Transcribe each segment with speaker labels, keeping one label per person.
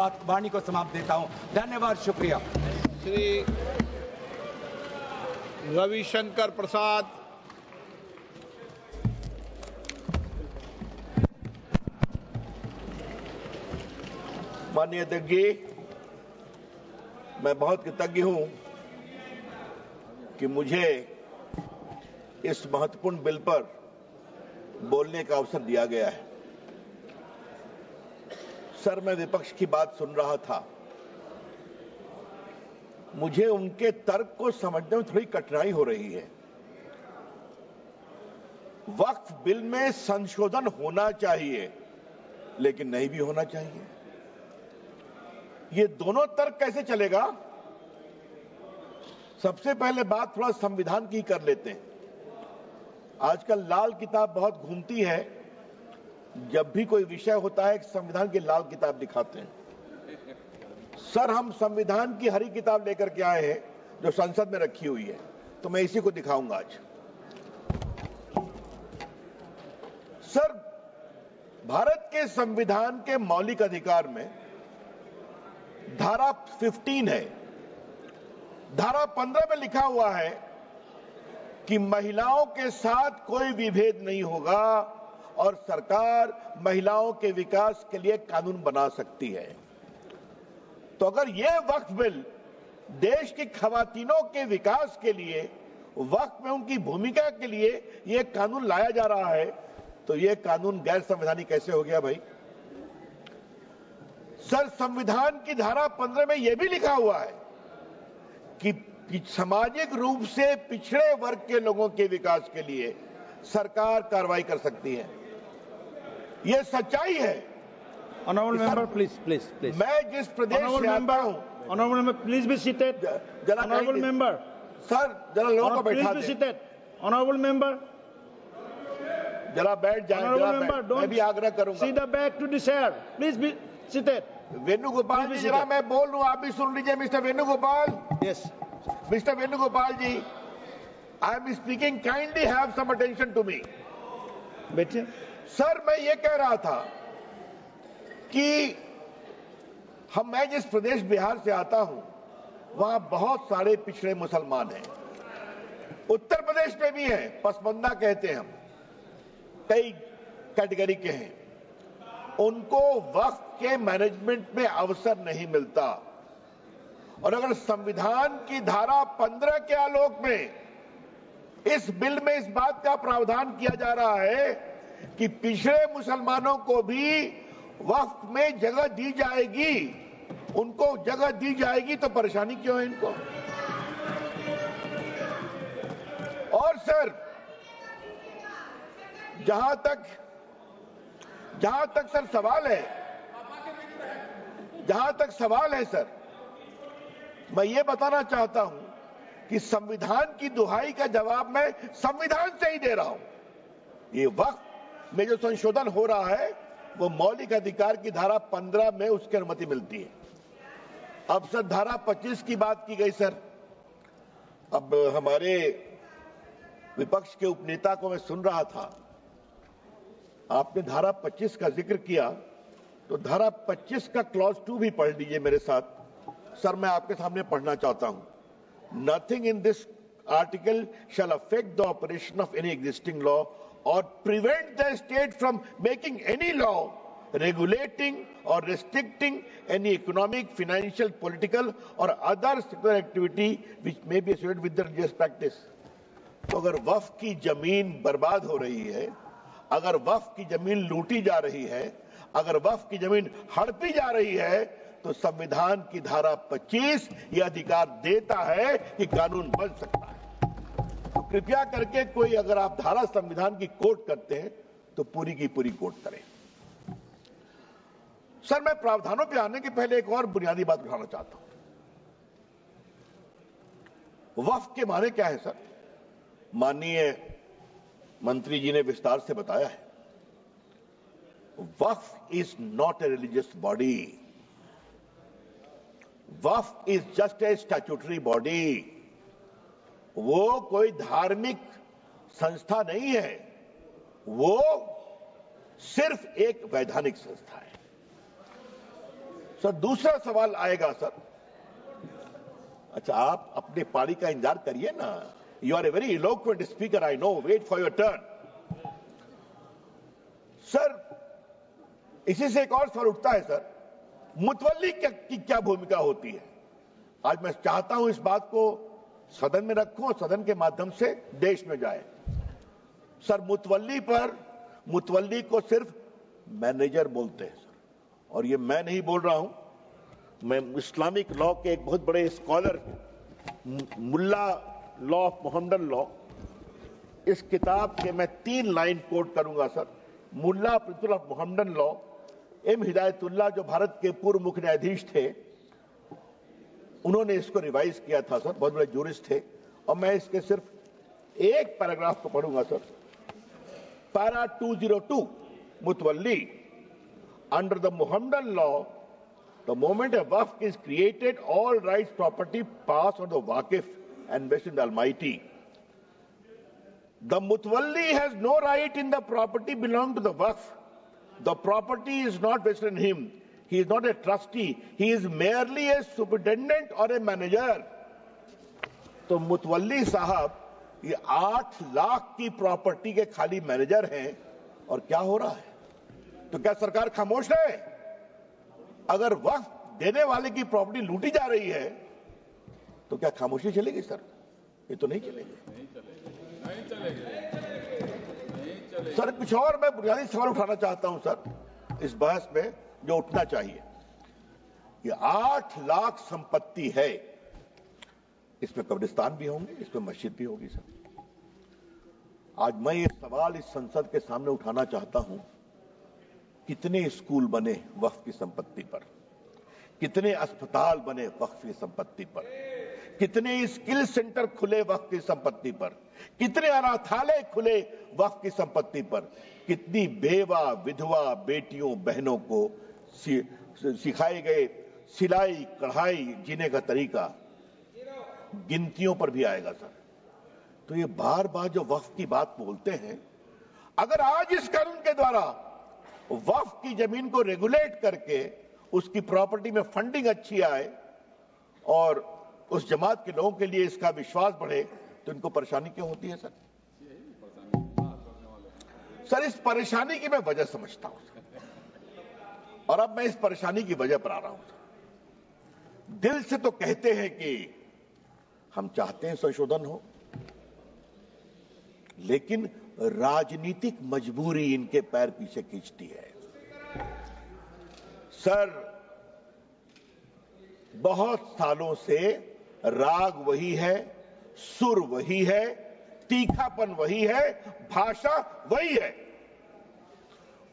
Speaker 1: वाणी को समाप्त देता हूं। धन्यवाद, शुक्रिया।
Speaker 2: श्री रविशंकर प्रसाद।
Speaker 3: माननीय अध्यक्ष जी, मैं बहुत कृतज्ञ हूं कि मुझे इस महत्वपूर्ण बिल पर बोलने का अवसर दिया गया है। सर, मैं विपक्ष की बात सुन रहा था। मुझे उनके तर्क को समझने में थोड़ी कठिनाई हो रही है। वक्फ बिल में संशोधन होना चाहिए, लेकिन नहीं भी होना चाहिए। ये दोनों तर्क कैसे चलेगा? सबसे पहले बात थोड़ा संविधान की कर लेते हैं। आजकल लाल किताब बहुत घूमती है। जब भी कोई विषय होता है, संविधान की लाल किताब दिखाते हैं। सर, हम संविधान की हरी किताब लेकर के आए हैं जो संसद में रखी हुई है, तो मैं इसी को दिखाऊंगा आज। सर, भारत के संविधान के मौलिक अधिकार में धारा 15 है। धारा 15 में लिखा हुआ है कि महिलाओं के साथ कोई विभेद नहीं होगा और सरकार महिलाओं के विकास के लिए कानून बना सकती है। तो अगर यह वक्फ बिल देश की खवातीनों के विकास के लिए, वक्फ में उनकी भूमिका के लिए यह कानून लाया जा रहा है, तो यह कानून गैर संवैधानिक कैसे हो गया भाई? सर, संविधान की धारा 15 में यह भी लिखा हुआ है कि सामाजिक रूप से पिछड़े वर्ग के लोगों के विकास के लिए सरकार कार्रवाई कर सकती है। यह सच्चाई है।
Speaker 4: Honorable member, please.
Speaker 3: मैं जिस प्रदेश से आता हूं,
Speaker 4: Honorable member, please be seated. Honorable member,
Speaker 3: sir, जरा लोगों को बैठा
Speaker 4: please be seated. Honorable member,
Speaker 3: जरा बैठ जाए।
Speaker 4: Honorable member,
Speaker 3: मैं भी आग्रह करूंगा।
Speaker 4: sit back to the chair. Please be seated.
Speaker 3: Venugopal जी, जरा मैं बोल रहा हूं, आप भी सुन लीजिए। Mister Venugopal.
Speaker 4: Yes.
Speaker 3: Mister Venugopal ji, I am speaking, kindly have some attention to me.
Speaker 4: बैठिए।
Speaker 3: सर, मैं ये कह रहा था कि मैं जिस प्रदेश बिहार से आता हूं, वहां बहुत सारे पिछड़े मुसलमान हैं। उत्तर प्रदेश में भी हैं, पसमंदा कहते हैं हम, कई कैटेगरी के हैं। उनको वक्फ के मैनेजमेंट में अवसर नहीं मिलता। और अगर संविधान की धारा 15 के आलोक में इस बिल में इस बात का प्रावधान किया जा रहा है कि पिछड़े मुसलमानों को भी वक्फ में जगह दी जाएगी, उनको जगह दी जाएगी, तो परेशानी क्यों है इनको? और सर, जहां तक सर सवाल है सर, मैं ये बताना चाहता हूं कि संविधान की दुहाई का जवाब मैं संविधान से ही दे रहा हूं। ये वक्फ में जो संशोधन हो रहा है, वो मौलिक अधिकार की धारा 15 में उसकी अनुमति मिलती है। अब सर, धारा 25 की बात की गई सर। अब हमारे विपक्ष के उपनेता को मैं सुन रहा था, आपने धारा 25 का जिक्र किया, तो धारा 25 का क्लॉज 2 भी पढ़ लीजिए मेरे साथ। सर, मैं आपके सामने पढ़ना चाहता हूं। Nothing in this article shall affect the operation of any existing law or prevent the state from making any law regulating or restricting any economic, financial, political or other secular activity which may be associated with the religious practice। तो अगर वक्फ की जमीन बर्बाद हो रही है, अगर वक्फ की जमीन लूटी जा रही है, अगर वक्फ की जमीन हड़पी जा रही है, तो संविधान की धारा 25 यह अधिकार देता है कि कानून बन सकता है। तो कृपया करके कोई, अगर आप धारा संविधान की कोट करते हैं, तो पूरी की पूरी कोट करें। सर, मैं प्रावधानों पे आने के पहले एक और बुनियादी बात उठाना चाहता हूं। वक्फ के माने क्या है सर? माननीय मंत्री जी ने विस्तार से बताया है। Waqf is not a religious body. Waqf is just a statutory body. वो कोई धार्मिक संस्था नहीं है, वो सिर्फ एक वैधानिक संस्था है। सर दूसरा सवाल आएगा सर। अच्छा, आप अपनी पारी का इंतजार करिए ना। You are a very eloquent speaker, I know, wait for your turn. Sir इसी से एक और सवाल उठता है सर, मुतवल्ली की क्या भूमिका होती है? आज मैं चाहता हूं इस बात को सदन में रखूं और सदन के माध्यम से देश में जाए। सर मुतवल्ली को सिर्फ मैनेजर बोलते हैं सर, और ये मैं नहीं बोल रहा हूं, मैं इस्लामिक लॉ के एक बहुत बड़े scholar Mulla law of Mohammedan law, इस किताब के मैं 3 लाइन कोट करूंगा sir. Mulla principle of Mohammedan law, M Hidayatullah जो भारत के पूर्व मुख्य न्यायाधीश थे, उन्होंने इसको रिवाइज किया था सर, बहुत बड़े जूरिस्ट थे। और मैं इसके सिर्फ एक पैराग्राफ को पढ़ूंगा sir. Para 202, mutawalli, under the Mohammedan law, the moment a waqf is created, all rights property pass on the waqif and vested in the Almighty. The mutawalli has no right in the property belonging to the waqf. The property is not vested in him. He is not a trustee. He is merely a superintendent or a manager. तो मुतवल्ली साहब ये 8 लाख की property के खाली manager हैं, और क्या हो रहा है? तो क्या सरकार खामोश है? अगर वक्फ देने वाले की प्रॉपर्टी लूटी जा रही है तो क्या खामोशी चलेगी सर? ये तो नहीं चलेगी। सर कुछ और मैं बुनियादी सवाल उठाना चाहता हूं सर इस बहस में, जो उठना चाहिए। ये 8 लाख संपत्ति है, इसमें कब्रिस्तान भी होंगे, इसमें मस्जिद भी होगी सर। आज मैं ये सवाल इस संसद के सामने उठाना चाहता हूं, कितने स्कूल बने वक्फ की संपत्ति पर, कितने अस्पताल बने वक्फ की संपत्ति पर, कितने स्किल सेंटर खुले वक्फ की संपत्ति पर, कितने अनाथालय खुले वक्फ की संपत्ति पर, कितनी बेवा विधवा बेटियों बहनों को सिखाए गए सिलाई कढ़ाई जीने का तरीका, गिनतियों पर भी आएगा सर। तो ये बार बार जो वक्फ की बात बोलते हैं, अगर आज इस कानून के द्वारा वक्फ की जमीन को रेगुलेट करके उसकी प्रॉपर्टी में फंडिंग अच्छी आए और उस जमात के लोगों के लिए इसका विश्वास बढ़े, तो इनको परेशानी क्यों होती है सर? सर इस परेशानी की मैं वजह समझता हूं, और अब मैं इस परेशानी की वजह पर आ रहा हूं। दिल से तो कहते हैं कि हम चाहते हैं संशोधन हो, लेकिन राजनीतिक मजबूरी इनके पैर पीछे खींचती है। सर बहुत सालों से राग वही है, सुर वही है, तीखापन वही है, भाषा वही है।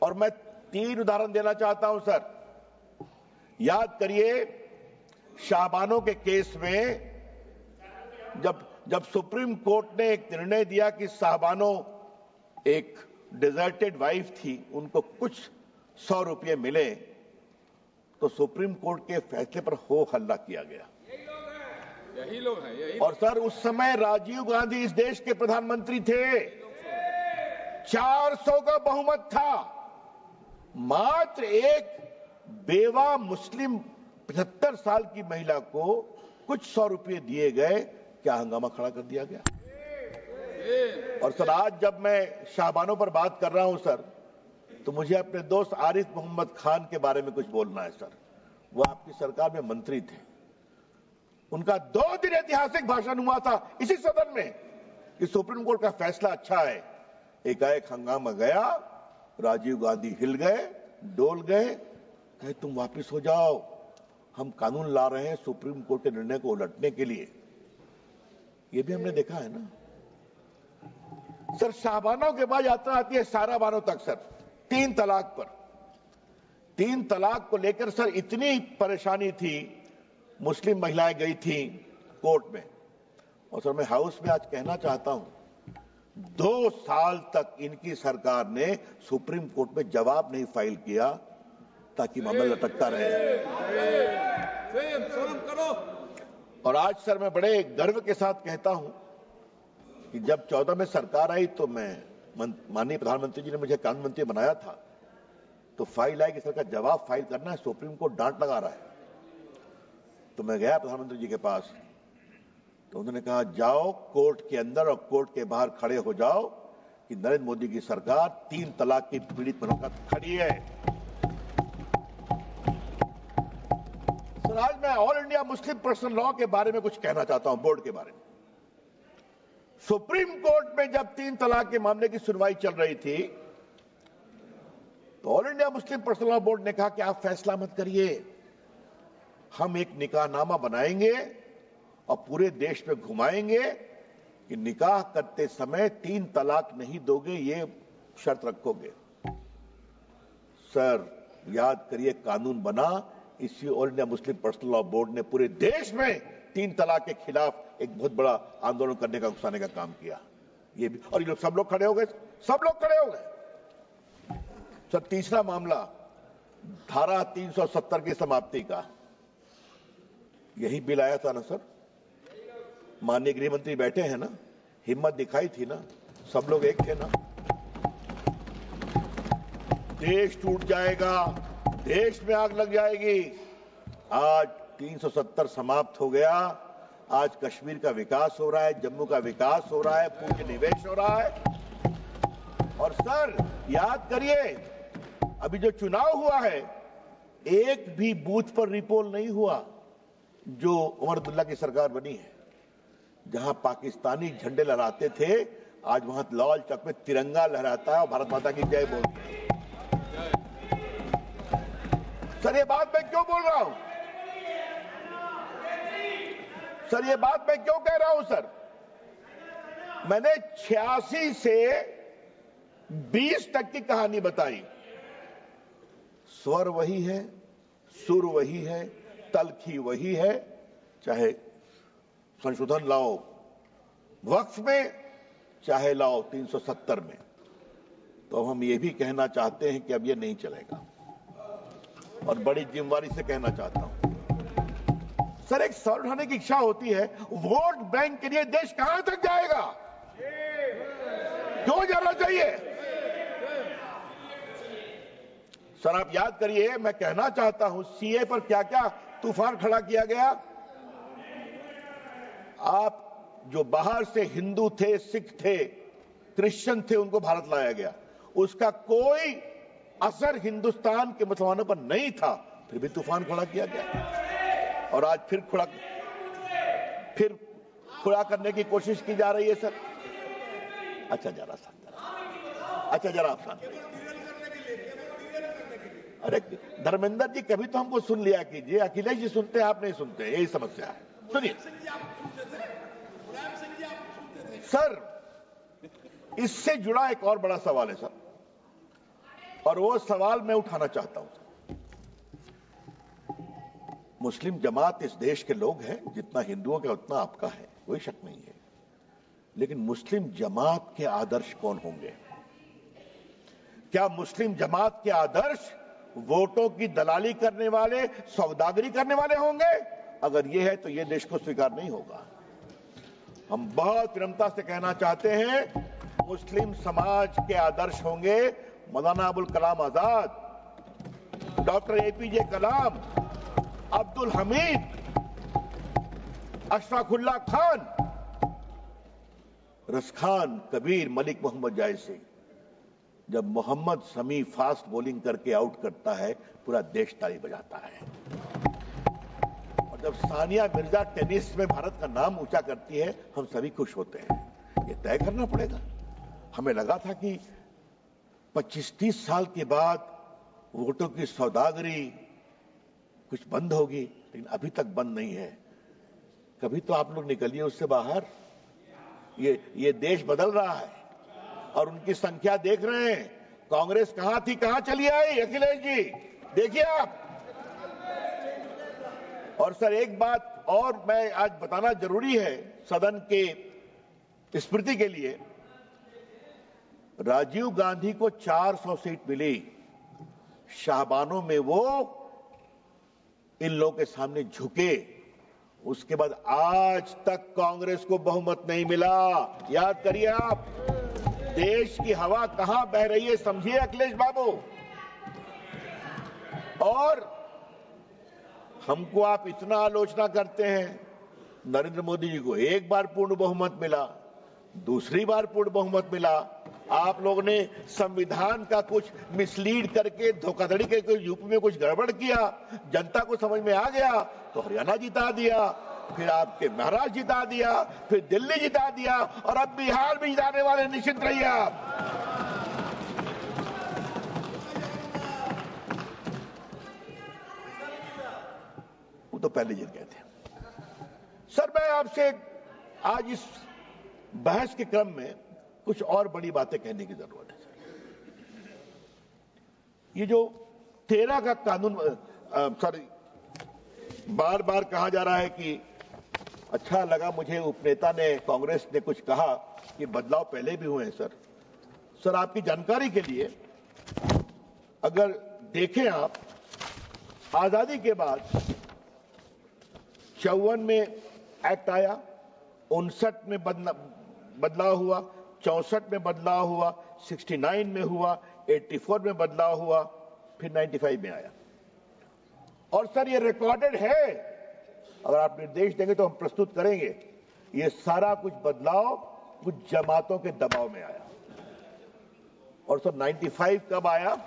Speaker 3: और मैं 3 उदाहरण देना चाहता हूं सर। याद करिए शाहबानों के केस में जब सुप्रीम कोर्ट ने एक निर्णय दिया कि साहबानो एक डिजर्टेड वाइफ थी, उनको कुछ 100 रुपये मिले, तो सुप्रीम कोर्ट के फैसले पर हो हल्ला किया गया।
Speaker 2: यही लोग हैं।
Speaker 3: और सर उस समय राजीव गांधी इस देश के प्रधानमंत्री थे, 400 का बहुमत था, मात्र एक बेवा मुस्लिम 75 साल की महिला को कुछ 100 रुपये दिए गए, क्या हंगामा खड़ा कर दिया गया। और सर आज जब मैं शाहबानों पर बात कर रहा हूं सर, तो मुझे अपने दोस्त आरिफ मोहम्मद खान के बारे में कुछ बोलना है सर। वो आपकी सरकार में मंत्री थे, उनका 2 दिन ऐतिहासिक भाषण हुआ था इसी सदन में कि सुप्रीम कोर्ट का फैसला अच्छा है। एकाएक हंगामा गया, राजीव गांधी हिल गए, डोल गए, कहे तुम वापिस हो जाओ, हम कानून ला रहे हैं सुप्रीम कोर्ट के निर्णय को उलटने के लिए। ये भी हमने देखा है ना सर। शाहबानों के बाद यात्रा आती है साराबानों तक सर, 3 तलाक पर। 3 तलाक को लेकर सर इतनी परेशानी थी, मुस्लिम महिलाएं गई थी कोर्ट में। और सर मैं हाउस में आज कहना चाहता हूं, 2 साल तक इनकी सरकार ने सुप्रीम कोर्ट में जवाब नहीं फाइल किया, ताकि मामला लटकता रहे। और आज सर मैं बड़े गर्व के साथ कहता हूं कि जब 14 में सरकार आई तो मैं माननीय प्रधानमंत्री जी ने मुझे कानून मंत्री बनाया था, तो फाइल आई कि सर का जवाब फाइल करना है, सुप्रीम कोर्ट डांट लगा रहा है। तो मैं गया प्रधानमंत्री जी के पास, तो उन्होंने कहा जाओ कोर्ट के अंदर और कोर्ट के बाहर खड़े हो जाओ कि नरेंद्र मोदी की सरकार 3 तलाक की पीड़ित महिलाओं का खड़ी है। सर, आज मैं all India Muslim personal law के बारे में कुछ कहना चाहता हूं, बोर्ड के बारे में। सुप्रीम कोर्ट में जब 3 तलाक के मामले की सुनवाई चल रही थी, तो all India Muslim personal law board ने कहा कि आप फैसला मत करिए, हम एक निकाहनामा बनाएंगे और पूरे देश में घुमाएंगे कि निकाह करते समय 3 तलाक नहीं दोगे, ये शर्त रखोगे। सर, याद करिए, कानून बना, इसी all India Muslim personal law board ने पूरे देश में 3 तलाक के खिलाफ एक बहुत बड़ा आंदोलन करने का, उकसाने का काम किया। ये भी, और ये लोग सब लोग खड़े हो गए, सब लोग खड़े हो गए। सर, तीसरा मामला धारा 370 की समाप्ति का, यही बिल आया था ना सर, माननीय गृह मंत्री बैठे हैं ना, हिम्मत दिखाई थी ना, सब लोग एक थे ना। देश टूट जाएगा, देश में आग लग जाएगी। आज 370 समाप्त हो गया, आज कश्मीर का विकास हो रहा है, जम्मू का विकास हो रहा है, पूंजी निवेश हो रहा है। और सर, याद करिए, अभी जो चुनाव हुआ है, एक भी बूथ पर रिपोल नहीं हुआ। जो उमर अब्दुल्ला की सरकार बनी है, जहां पाकिस्तानी झंडे लहराते थे, आज वहां लाल चौक में तिरंगा लहराता है और भारत माता की जय बोलते हैं। सर, ये बात मैं क्यों बोल रहा हूं? सर, ये बात मैं क्यों कह रहा हूं? सर, मैंने 86 से 20 तक की कहानी बताई। स्वर वही है, सुर वही है, तलखी वही है, चाहे संशोधन लाओ वक्फ में, चाहे लाओ 370 में। तो हम ये भी कहना चाहते हैं कि अब ये नहीं चलेगा, और बड़ी जिम्मेदारी से कहना चाहता हूं। सर, एक सवाल उठाने की इच्छा होती है, वोट बैंक के लिए देश कहां तक जाएगा? क्यों जाना चाहिए? सर, आप याद करिए, मैं कहना चाहता हूं, सीए पर क्या क्या तूफान खड़ा किया गया। आप जो बाहर से हिंदू थे, सिख थे, क्रिश्चियन थे, उनको भारत लाया गया, उसका कोई असर हिंदुस्तान के मुसलमानों पर नहीं था, फिर भी तूफान खड़ा किया गया। और आज फिर खड़ा करने की कोशिश की जा रही है। सर, अच्छा जरा आप शांत। अरे धर्मेंद्र जी, कभी तो हमको सुन लिया कीजिए, अखिलेश जी सुनते हैं, आप नहीं सुनते, यही समस्या है। सुनिए सर, इससे जुड़ा एक और बड़ा सवाल है सर, और वो सवाल मैं उठाना चाहता हूं। मुस्लिम जमात इस देश के लोग हैं, जितना हिंदुओं का उतना आपका है, कोई शक नहीं है। लेकिन मुस्लिम जमात के आदर्श कौन होंगे? क्या मुस्लिम जमात के आदर्श वोटों की दलाली करने वाले, सौदागरी करने वाले होंगे? अगर ये है तो ये देश को स्वीकार नहीं होगा। हम बहुत विनम्रता से कहना चाहते हैं, मुस्लिम समाज के आदर्श होंगे मौलाना अबुल कलाम आजाद, डॉक्टर एपीजे कलाम, अब्दुल हमीद, अशफाकुल्ला खान, रसखान, कबीर, मलिक मोहम्मद जैसी। जब मोहम्मद शमी फास्ट बॉलिंग करके आउट करता है, पूरा देश ताली बजाता है। और जब सानिया मिर्जा टेनिस में भारत का नाम ऊंचा करती है, हम सभी खुश होते हैं। ये तय करना पड़ेगा। हमें लगा था कि 25-30 साल के बाद वोटों की सौदागरी कुछ बंद होगी, लेकिन अभी तक बंद नहीं है। कभी तो आप लोग निकलिए उससे बाहर। ये देश बदल रहा है और उनकी संख्या देख रहे हैं। कांग्रेस कहां थी, कहां चली आई? अखिलेश जी, देखिए आप। और सर, एक बात और मैं आज बताना जरूरी है सदन के स्मृति के लिए। राजीव गांधी को 400 सीट मिली, शाहबानों में वो इन लोगों के सामने झुके। उसके बाद आज तक कांग्रेस को बहुमत नहीं मिला। याद करिए आप, देश की हवा कहां बह रही है, समझिए अखिलेश बाबू। और हमको आप इतना आलोचना करते हैं, नरेंद्र मोदी जी को एक बार पूर्ण बहुमत मिला, दूसरी बार पूर्ण बहुमत मिला। आप लोगों ने संविधान का कुछ मिसलीड करके धोखाधड़ी करके यूपी में कुछ गड़बड़ किया, जनता को समझ में आ गया तो हरियाणा जिता दिया, फिर आपके महाराष्ट्र जिता दिया, फिर दिल्ली जिता दिया और अब बिहार भी जिताने वाले, निश्चित रहिए आप। वो तो पहले जीत गए थे। सर, मैं आपसे आज इस बहस के क्रम में कुछ और बड़ी बातें कहने की जरूरत है। सर, ये जो 13 का कानून, सर, बार बार कहा जा रहा है कि अच्छा लगा मुझे उपनेता ने, कांग्रेस ने कुछ कहा कि बदलाव पहले भी हुए हैं। सर, आपकी जानकारी के लिए अगर देखें आप, आजादी के बाद 54 में एक्ट आया, 59 में बदलाव हुआ, 64 में बदलाव हुआ, 69 में हुआ, 84 में बदलाव हुआ, फिर 95 में आया। और सर, ये रिकॉर्डेड है, अगर आप निर्देश देंगे तो हम प्रस्तुत करेंगे। ये सारा कुछ बदलाव कुछ जमातों के दबाव में आया। और सर, 95 कब आया?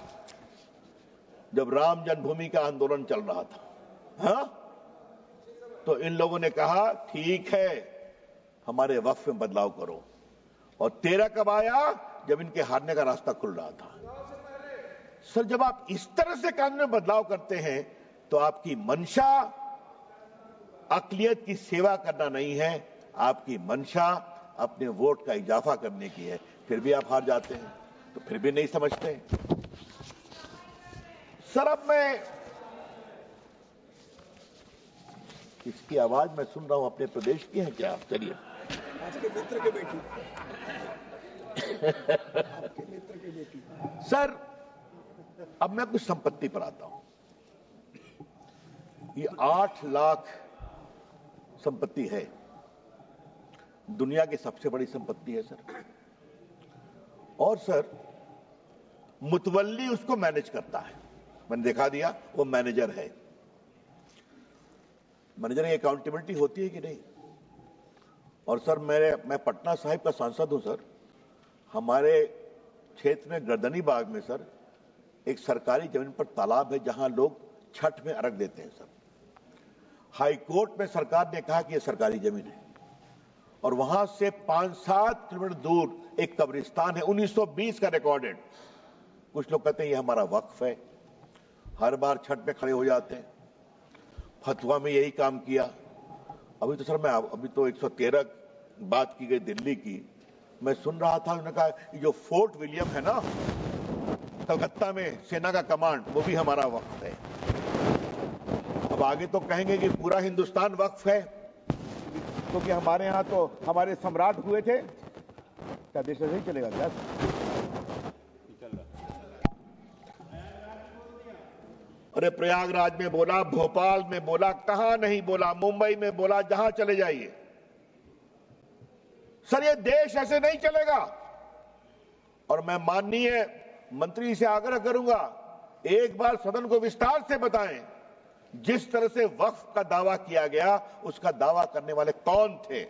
Speaker 3: जब राम जन्मभूमि का आंदोलन चल रहा था। हाँ, तो इन लोगों ने कहा ठीक है, हमारे वक्फ में बदलाव करो। और 13 कब आया? जब इनके हारने का रास्ता खुल रहा था। सर, जब आप इस तरह से कानून में बदलाव करते हैं तो आपकी मंशा अक़लियत की सेवा करना नहीं है, आपकी मंशा अपने वोट का इजाफा करने की है। फिर भी आप हार जाते हैं, तो फिर भी नहीं समझते। सर, अब मैं इसकी आवाज मैं सुन रहा हूं, अपने प्रदेश की है क्या? चलिए,
Speaker 1: आपके मित्र की बेटी आपके मित्र की बेटी।
Speaker 3: सर, अब मैं कुछ संपत्ति पर आता हूं। ये 8 लाख संपत्ति है, दुनिया की सबसे बड़ी संपत्ति है सर। और सर, मुतवल्ली उसको मैनेज करता है। मैंने दिखा दिया, वो मैनेजर है। मैनेजर की अकाउंटेबिलिटी होती है कि नहीं? और सर, मैं पटना साहिब का सांसद हूं सर। हमारे क्षेत्र में गर्दनी बाग में सर एक सरकारी जमीन पर तालाब है जहां लोग छठ में अर्घ देते हैं सर। हाई कोर्ट में सरकार ने कहा कि यह सरकारी जमीन है, और वहां से 5-7 किलोमीटर दूर एक कब्रिस्तान है, 1920 का रिकॉर्डेड। कुछ लोग कहते हैं ये हमारा वक्फ है, हर बार छठ में खड़े हो जाते हैं। फतवा में यही काम किया। अभी तो सर, मैं अभी तो 113 बात की गई दिल्ली की, मैं सुन रहा था, उन्होंने कहा जो फोर्ट विलियम है ना कलकत्ता में, सेना का कमांड, वो भी हमारा वक्फ है। अब आगे तो कहेंगे कि पूरा हिंदुस्तान वक्फ है, क्योंकि हमारे यहां तो हमारे सम्राट हुए थे। क्या देश ऐसे ही चलेगा क्या? अरे प्रयागराज में बोला, भोपाल में बोला, कहां नहीं बोला, मुंबई में बोला, जहां चले जाइए। सर, ये देश ऐसे नहीं चलेगा। और मैं माननीय मंत्री से आग्रह करूंगा, एक बार सदन को विस्तार से बताएं जिस तरह से वक्फ का दावा किया गया, उसका दावा करने वाले कौन थे।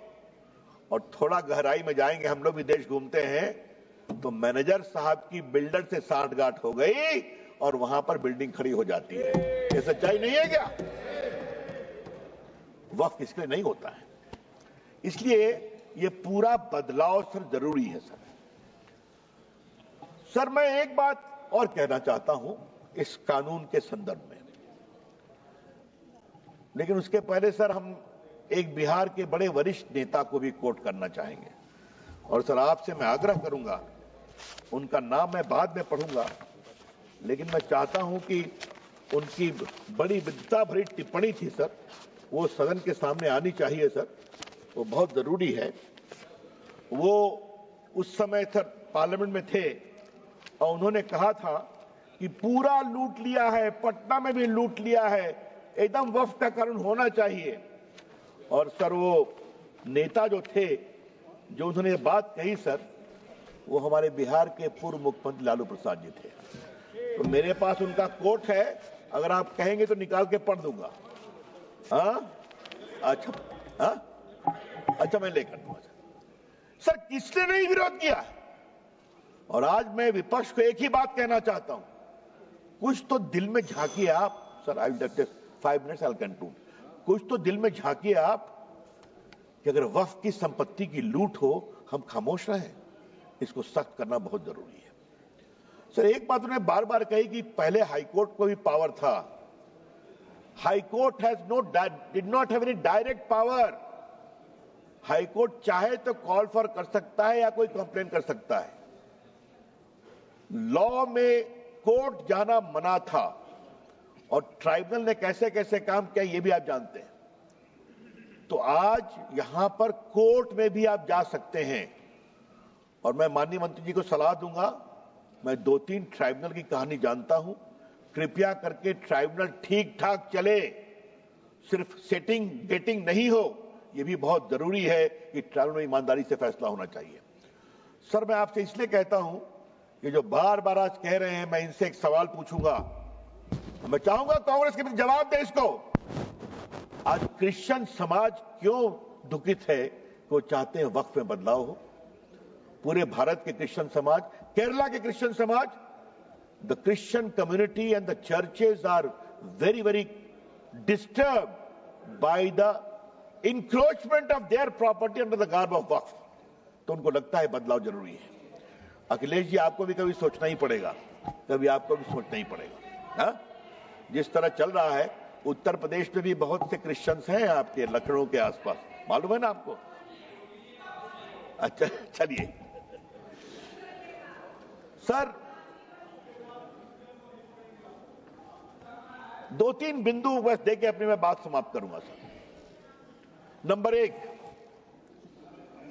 Speaker 3: और थोड़ा गहराई में जाएंगे, हम लोग भी देश घूमते हैं, तो मैनेजर साहब की बिल्डर से सांठगांठ हो गई और वहां पर बिल्डिंग खड़ी हो जाती है। ये सच्चाई नहीं है क्या? वक्फ इसके लिए नहीं होता है। इसलिए ये पूरा बदलाव सर जरूरी है सर। सर, मैं एक बात और कहना चाहता हूं इस कानून के संदर्भ में, लेकिन उसके पहले सर हम एक बिहार के बड़े वरिष्ठ नेता को भी कोट करना चाहेंगे। और सर, आपसे मैं आग्रह करूंगा, उनका नाम मैं बाद में पढ़ूंगा, लेकिन मैं चाहता हूं कि उनकी बड़ी विद्वता भरी टिप्पणी थी सर, वो सदन के सामने आनी चाहिए सर, वो बहुत जरूरी है। वो उस समय सर पार्लियामेंट में थे और उन्होंने कहा था कि पूरा लूट लिया है, पटना में भी लूट लिया है, एकदम वक्फ का कानून होना चाहिए। और सर, वो नेता जो थे, जो उन्होंने ये बात कही सर, वो हमारे बिहार के पूर्व मुख्यमंत्री लालू प्रसाद जी थे। तो मेरे पास उनका कोट है, अगर आप कहेंगे तो निकाल के पढ़ दूंगा। हाँ अच्छा, हाँ अच्छा, मैं लेकर दूंगा। सर किसने नहीं विरोध किया? और आज मैं विपक्ष को एक ही बात कहना चाहता हूं, कुछ तो दिल में झांकिए आप। Sir I will take 5 minutes, I will conclude. कुछ तो दिल में झांकिए आप कि अगर वक्फ की संपत्ति की लूट हो, हम खामोश रहें? इसको सख्त करना बहुत जरूरी है। सर एक बात उन्होंने बार बार कही कि पहले हाईकोर्ट को भी पावर था। High court did not have any direct power. High court चाहे तो कॉल फॉर कर सकता है या कोई कंप्लेन कर सकता है। लॉ में कोर्ट जाना मना था और ट्राइब्यूनल ने कैसे कैसे काम किया ये भी आप जानते हैं। तो आज यहां पर कोर्ट में भी आप जा सकते हैं और मैं माननीय मंत्री जी को सलाह दूंगा। मैं 2-3 ट्राइब्यूनल की कहानी जानता हूं। कृपया करके ट्राइब्यूनल ठीक ठाक चले, सिर्फ सेटिंग गेटिंग नहीं हो। यह भी बहुत जरूरी है कि ट्राइब्यूनल में ईमानदारी से फैसला होना चाहिए। सर मैं आपसे इसलिए कहता हूं कि जो बार बार आज कह रहे हैं, मैं इनसे एक सवाल पूछूंगा। मैं चाहूंगा कांग्रेस के जवाब दे इसको। आज क्रिश्चियन समाज क्यों दुखित है कि वो चाहते हैं वक्फ में बदलाव हो? पूरे भारत के क्रिश्चियन समाज, केरला के क्रिश्चियन समाज, the Christian community and the churches are very very disturb by the encroachment of their property under the garb of Waqf. तो उनको लगता है बदलाव जरूरी है। अखिलेश जी आपको भी कभी सोचना ही पड़ेगा, कभी आपको भी सोचना ही पड़ेगा। हा? जिस तरह चल रहा है, उत्तर प्रदेश में भी बहुत से क्रिश्चियंस हैं आपके लखनऊ के आसपास, मालूम है ना आपको? अच्छा चलिए सर, 2-3 बिंदु बस देके अपनी मैं बात समाप्त करूंगा। सर नंबर 1,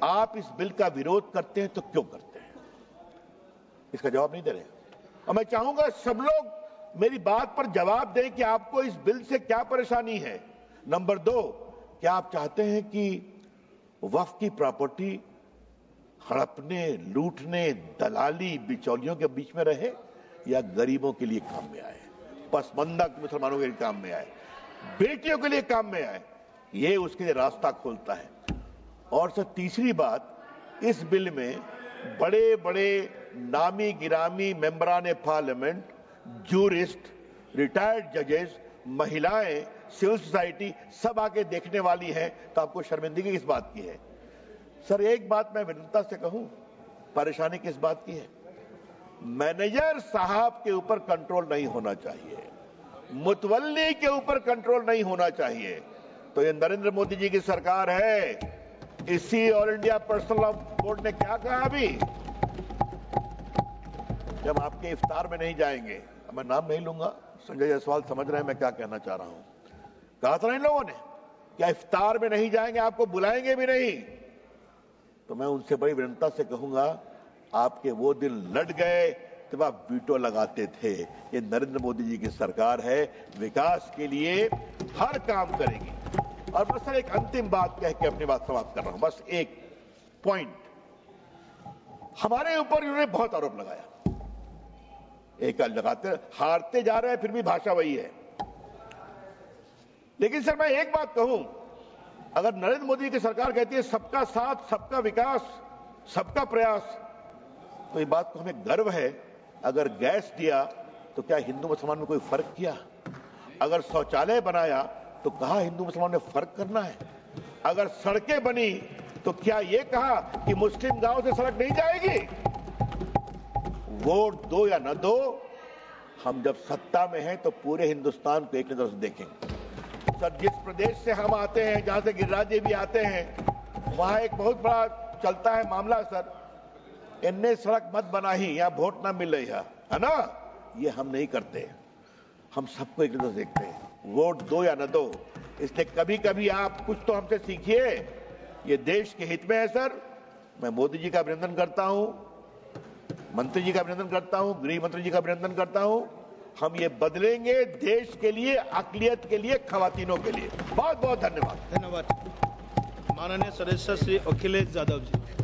Speaker 3: आप इस बिल का विरोध करते हैं तो क्यों करते हैं? इसका जवाब नहीं दे रहे। और मैं चाहूंगा सब लोग मेरी बात पर जवाब दें कि आपको इस बिल से क्या परेशानी है। नंबर 2, क्या आप चाहते हैं कि वक्फ की प्रॉपर्टी हड़पने, लूटने, दलाली, बिचौलियों के बीच में रहे या गरीबों के लिए काम में आए, पसमंदा मुसलमानों के लिए काम में आए, बेटियों के लिए काम में आए? ये उसके लिए रास्ता खोलता है। और सर तीसरी बात, इस बिल में बड़े बड़े नामी गिरामी मेंबरान पार्लियामेंट, जूरिस्ट, रिटायर्ड जजेस, महिलाएं, सिविल सोसाइटी सब आके देखने वाली हैं। तो आपको शर्मिंदगी किस बात की है? सर एक बात मैं विनम्रता से कहूं, परेशानी किस बात की है? मैनेजर साहब के ऊपर कंट्रोल नहीं होना चाहिए, मुतवल्ली के ऊपर कंट्रोल नहीं होना चाहिए। तो ये नरेंद्र मोदी जी की सरकार है। इसी all India personal law board ने क्या कहा अभी, जब आपके इफ्तार में नहीं जाएंगे, मैं नाम नहीं लूंगा, संजय जायसवाल समझ रहे हैं मैं क्या कहना चाह रहा हूं। कहा था इन लोगों ने क्या इफ्तार में नहीं जाएंगे, आपको बुलाएंगे भी नहीं। तो मैं उनसे बड़ी विनम्रता से कहूंगा, आपके वो दिन लट गए जब आप वीटो लगाते थे। ये नरेंद्र मोदी जी की सरकार है, विकास के लिए हर काम करेगी। और बस सर एक अंतिम बात कह के अपनी बात समाप्त कर रहा हूं, बस एक पॉइंट। हमारे ऊपर इन्होंने बहुत आरोप लगाया, एक लगाते हारते जा रहे हैं, फिर भी भाषा वही है। लेकिन सर मैं एक बात कहूं, अगर नरेंद्र मोदी की सरकार कहती है सबका साथ, सबका विकास, सबका प्रयास, तो ये बात को हमें गर्व है। अगर गैस दिया तो क्या हिंदू मुसलमान में कोई फर्क किया? अगर शौचालय बनाया तो कहा हिंदू मुसलमान में फर्क करना है? अगर सड़कें बनी तो क्या ये कहा कि मुस्लिम गांव से सड़क नहीं जाएगी? वोट दो या न दो, हम जब सत्ता में हैं तो पूरे हिंदुस्तान को एक नजर से देखेंगे। सर जिस प्रदेश से हम आते हैं, जहां से गिरिराज जी भी आते हैं, वहां एक बहुत बड़ा चलता है मामला सर, इनने सड़क मत बना ही, यहां वोट ना मिल रही है ना? ये हम नहीं करते, हम सबको एक नजर देखते हैं, वोट दो या न दो। इसलिए कभी कभी आप कुछ तो हमसे सीखिए, ये देश के हित में है सर। मैं मोदी जी का अभिनंदन करता हूं, मंत्री जी का अभिनंदन करता हूं, गृह मंत्री जी का अभिनंदन करता हूं। हम ये बदलेंगे देश के लिए, अक़लियत के लिए, खवातीनों के लिए। बहुत बहुत धन्यवाद।
Speaker 4: धन्यवाद माननीय सदस्य श्री अखिलेश यादव जी।